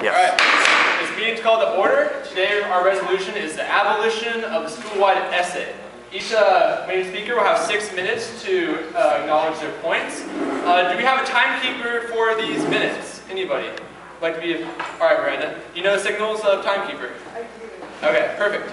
Yes. All right. This meeting's called to order. Today our resolution is the abolition of the school-wide essay. Each main speaker will have 6 minutes to acknowledge their points. Do we have a timekeeper for these minutes? Anybody? Like to be? All right, Miranda. You know the signals of timekeeper? I do. Okay, perfect.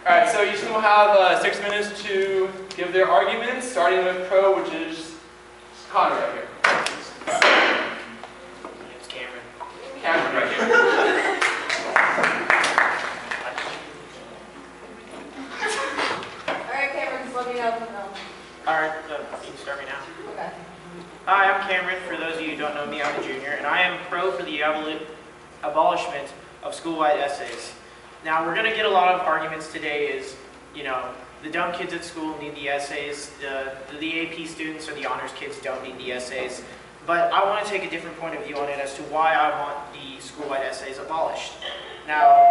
All right, so each of them will have 6 minutes to give their arguments, starting with pro, which is Connor right here. It's Cameron. Cameron right here. Alright, Cameron, just let me know. Alright, you can start me now. Okay. Hi, I'm Cameron. For those of you who don't know me, I'm a junior, and I am pro for the abolishment of school-wide essays. Now, we're going to get a lot of arguments today is, you know, the dumb kids at school need the essays, the AP students or the honors kids don't need the essays. But I want to take a different point of view on it as to why I want the school-wide essays abolished. Now,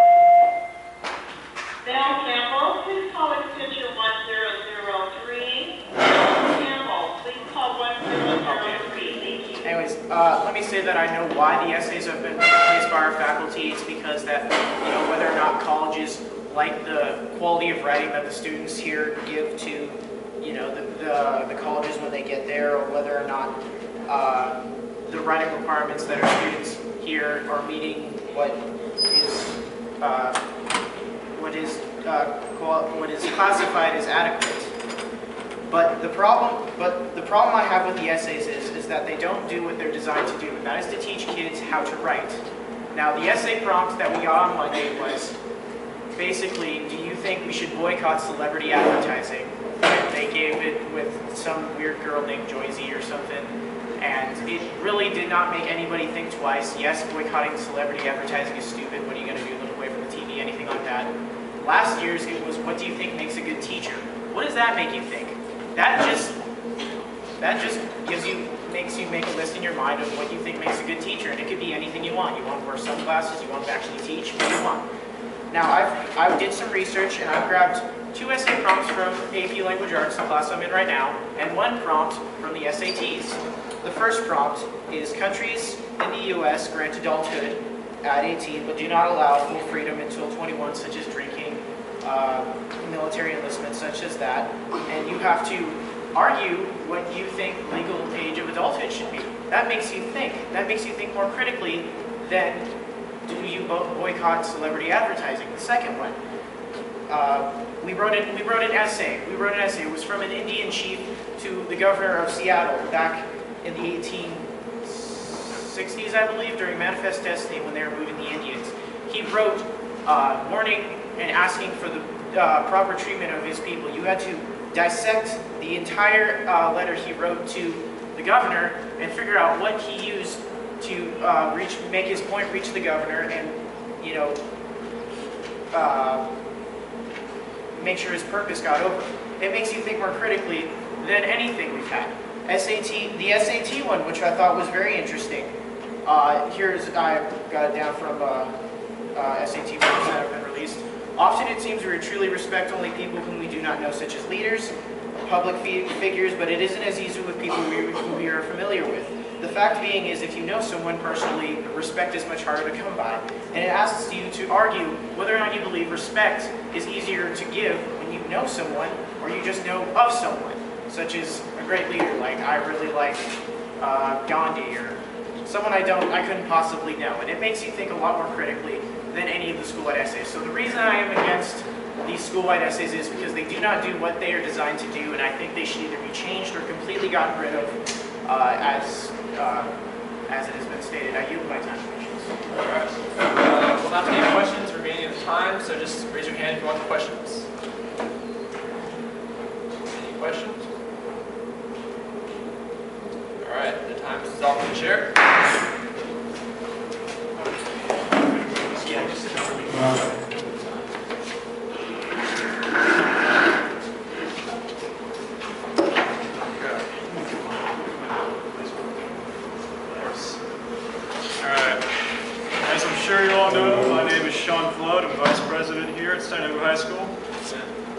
Bill Campbell, please call extension 1003. Campbell, please call 1003. anyways, let me say that I know why the essays have been placed by our faculty. It's because that, you know, whether or not colleges like the quality of writing that the students here give to, you know, the colleges when they get there, or whether or not the writing requirements that our students here are meeting what is classified as adequate. But the problem I have with the essays is that they don't do what they're designed to do, and that is to teach kids how to write. Now, the essay prompt that we got on Monday was basically, do you think we should boycott celebrity advertising? And they gave it with some weird girl named Joyzy or something, and it really did not make anybody think twice. Yes, boycotting celebrity advertising is stupid. What are you going to do? Look away from the TV? Anything like that? Last year's it was, what do you think makes a good teacher? What does that make you think? That just makes you make a list in your mind of what you think makes a good teacher, and it could be anything you want. You want to wear sunglasses, you want to actually teach, what do you want? Now, I did some research, and I've grabbed 2 essay prompts from AP Language Arts, the class I'm in right now, and 1 prompt from the SATs. The first prompt is, countries in the U.S. grant adulthood at 18, but do not allow full freedom until 21, such as drinking, military enlistment, such as that, and you have to argue what you think legal age of adulthood should be. That makes you think. That makes you think more critically than do you boycott celebrity advertising. The second one, we wrote an essay. It was from an Indian chief to the governor of Seattle back in the 1860s, I believe, during Manifest Destiny when they were moving the Indians. He wrote warning and asking for the proper treatment of his people. You had to dissect the entire letter he wrote to the governor and figure out what he used to make his point reach the governor, and, you know, make sure his purpose got over. It makes you think more critically than anything we've had. The SAT one, which I thought was very interesting. I got it down from SAT forms that have been released. Often it seems we truly respect only people whom we do not know, such as leaders, public figures, but it isn't as easy with people who we are familiar with. The fact being is, if you know someone personally, respect is much harder to come by. And it asks you to argue whether or not you believe respect is easier to give when you know someone, or you just know of someone, such as a great leader, like I really like Gandhi, or someone I couldn't possibly know. And it makes you think a lot more critically than any of the school-wide essays. So the reason I am against these school-wide essays is because they do not do what they are designed to do, and I think they should either be changed or completely gotten rid of, as it has been stated. I yield my time to questions. All right. We'll not take any questions remaining of the time, so just raise your hand if you want the questions. Any questions? All right, the time is off the chair. As I'm sure you all know, my name is Shaun Flood. I'm Vice President here at Santiago High School.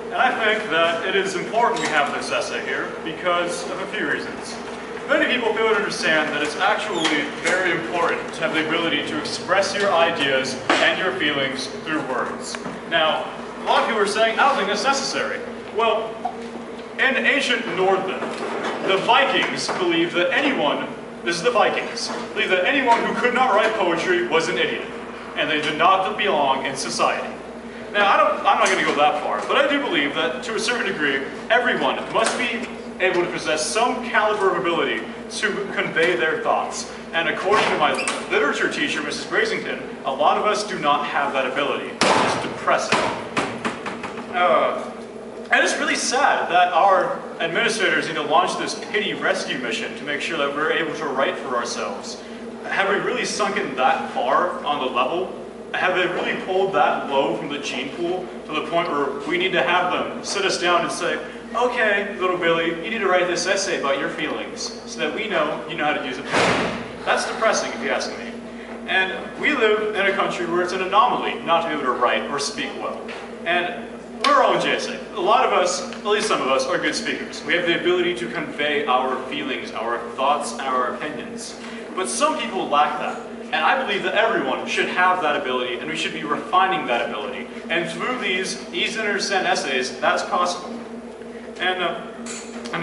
And I think that it is important we have this essay here because of a few reasons. many people fail to understand that it's actually very important to have the ability to express your ideas and your feelings through words. Now, a lot of people are saying, I don't think that's necessary. Well, in ancient Northern, the Vikings believed that anyone, this is the Vikings, believed that anyone who could not write poetry was an idiot, and they did not belong in society. Now, I'm not going to go that far, but I do believe that, to a certain degree, everyone must be able to possess some caliber of ability to convey their thoughts. And according to my literature teacher, Mrs. Brasington, a lot of us do not have that ability. It's depressing. And it's really sad that our administrators need to launch this pity rescue mission to make sure that we're able to write for ourselves. Have we really sunken that far on the level? Have they really pulled that low from the gene pool to the point where we need to have them sit us down and say, okay, little Billy, you need to write this essay about your feelings so that we know you know how to use it. That's depressing if you ask me. And we live in a country where it's an anomaly not to be able to write or speak well. And we're all in JSA. A lot of us, at least some of us, are good speakers. We have the ability to convey our feelings, our thoughts, our opinions. But some people lack that. And I believe that everyone should have that ability, and we should be refining that ability. And through these easy to understand essays, that's possible. And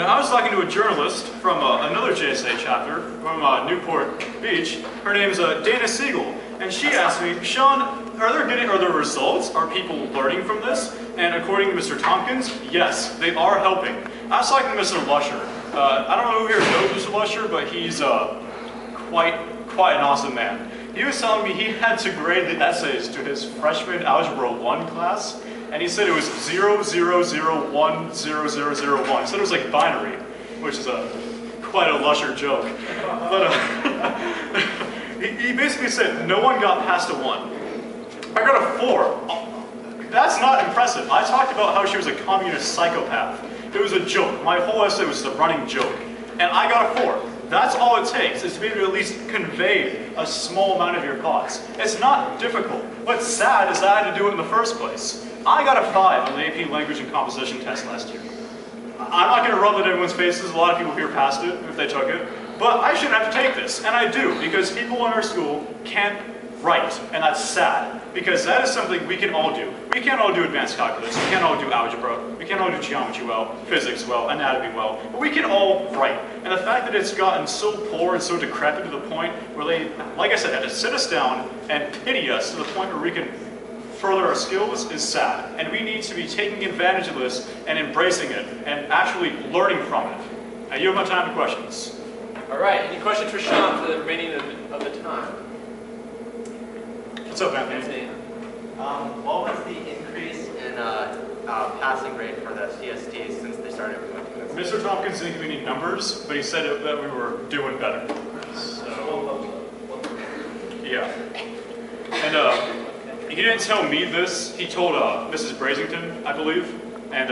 I was talking to a journalist from another JSA chapter from Newport Beach. Her name's Dana Siegel, and she asked me, Sean, are there results? Are people learning from this? And according to Mr. Tompkins, yes, they are helping. I was talking to Mr. Lusher. I don't know who here knows Mr. Lusher, but he's quite an awesome man. He was telling me he had to grade the essays to his freshman Algebra 1 class, and he said it was 000100001. He said it was like binary, which is quite a Lusher joke. But he basically said no one got past a 1. I got a 4. That's not impressive. I talked about how she was a communist psychopath. It was a joke. My whole essay was a running joke. And I got a 4. That's all it takes, is to be able to at least convey a small amount of your thoughts. It's not difficult. What's sad is that I had to do it in the first place. I got a 5 on the AP Language and Composition test last year. I'm not going to rub it in everyone's faces. A lot of people here passed it if they took it. But I shouldn't have to take this, and I do, because people in our school can't write, and that's sad, because that is something we can all do. We can't all do advanced calculus, we can't all do algebra, we can't all do geometry well, physics well, anatomy well, but we can all write. And the fact that it's gotten so poor and so decrepit to the point where they, like I said, had to sit us down and pity us to the point where we can further our skills is sad. And we need to be taking advantage of this and embracing it and actually learning from it. I yield my time to questions. All right, any questions for Sean for the remaining of the time? What's up, Anthony? What was the increase in passing rate for the CST since they started implementing this? Mr. Tompkins didn't give me any numbers, but he said that we were doing better. So, yeah. And he didn't tell me this. He told Mrs. Brasington, I believe, and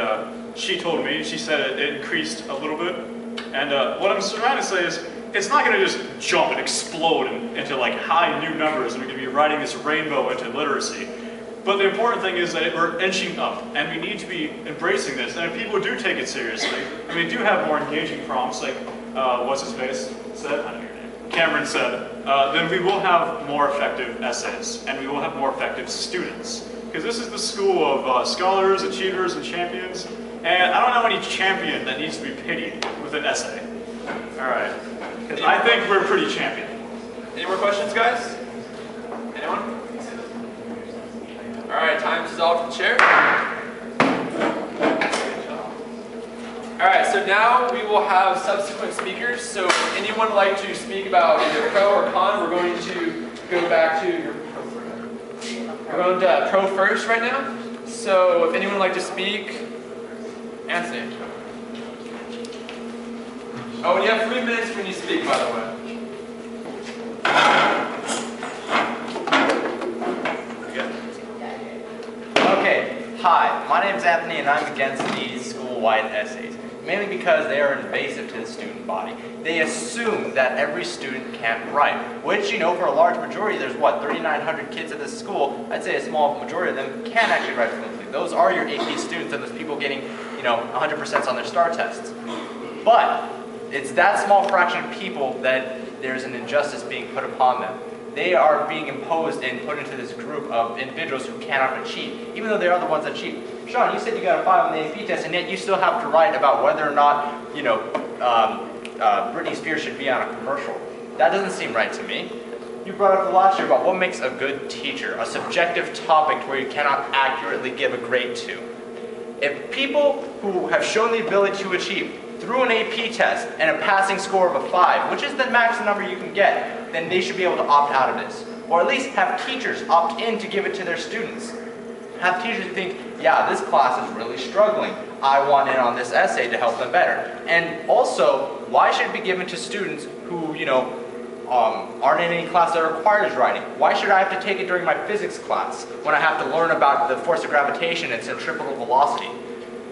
she told me. She said it increased a little bit. And what I'm trying to say is, it's not going to just jump and explode into like high new numbers, and we're going to be riding this rainbow into literacy. But the important thing is that we're inching up, and we need to be embracing this. And if people do take it seriously, and we do have more engaging prompts, like what's his face said, I don't know your name, Cameron said, then we will have more effective essays, and we will have more effective students. Because this is the school of scholars, achievers, and champions. And I don't know any champion that needs to be pitied with an essay. All right. Because I think we're pretty champion. Any more questions, guys? Anyone? All right, time to dissolve the chair. All right, so now we will have subsequent speakers. So if anyone would like to speak about either pro or con, we're going to go back to your we're going to pro first right now. So if anyone would like to speak, Anthony. Oh, and you have 3 minutes when you speak, by the way. Okay, hi, my name is Anthony and I'm against these school-wide essays, mainly because they are invasive to the student body. They assume that every student can't write, which, you know, for a large majority, there's what, 3,900 kids at this school, I'd say a small majority of them can actually write fluently. Those are your AP students and those people getting, you know, 100% on their STAR tests. But It's that small fraction of people that there's an injustice being put upon them. They are being imposed and put into this group of individuals who cannot achieve, even though they are the ones that achieve. Shaun, you said you got a 5 on the AP test, and yet you still have to write about whether or not, Britney Spears should be on a commercial. That doesn't seem right to me. You brought up the last year about what makes a good teacher, a subjective topic where you cannot accurately give a grade to. If people who have shown the ability to achieve through an AP test and a passing score of a 5, which is the max number you can get, then they should be able to opt out of this. Or at least have teachers opt in to give it to their students. Have teachers think, yeah, this class is really struggling. I want in on this essay to help them better. And also, why should it be given to students who, aren't in any class that requires writing? Why should I have to take it during my physics class when I have to learn about the force of gravitation and centripetal velocity?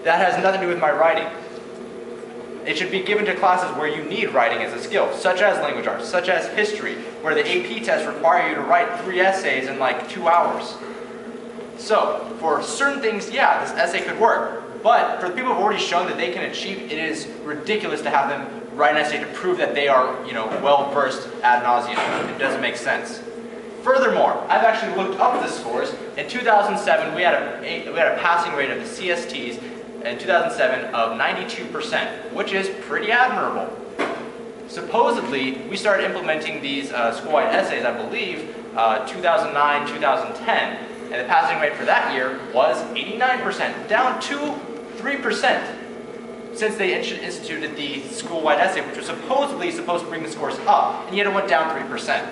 That has nothing to do with my writing. It should be given to classes where you need writing as a skill, such as language arts, such as history, where the AP tests require you to write 3 essays in like 2 hours. So, for certain things, yeah, this essay could work. But for the people who have already shown that they can achieve, it is ridiculous to have them write an essay to prove that they are, well-versed ad nauseum. It doesn't make sense. Furthermore, I've actually looked up the scores. In 2007, we had a passing rate of the CSTs in 2007 of 92%, which is pretty admirable. Supposedly, we started implementing these school-wide essays, I believe, 2009, 2010, and the passing rate for that year was 89%, down to 3% since they instituted the school-wide essay, which was supposedly supposed to bring the scores up, and yet it went down 3%.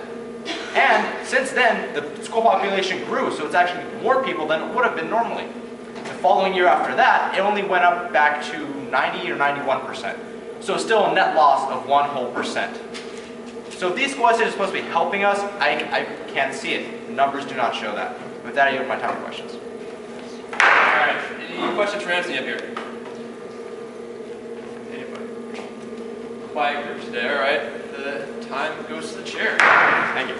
And since then, the school population grew, so it's actually more people than it would have been normally. The following year after that, it only went up back to 90 or 91%. So still a net loss of 1%. So if these school essays are supposed to be helping us, I can't see it. The numbers do not show that. With that, I yield my time for questions. Alright, any questions for Anthony up here? Anybody? Quiet group today, alright. The time goes to the chair. Thank you.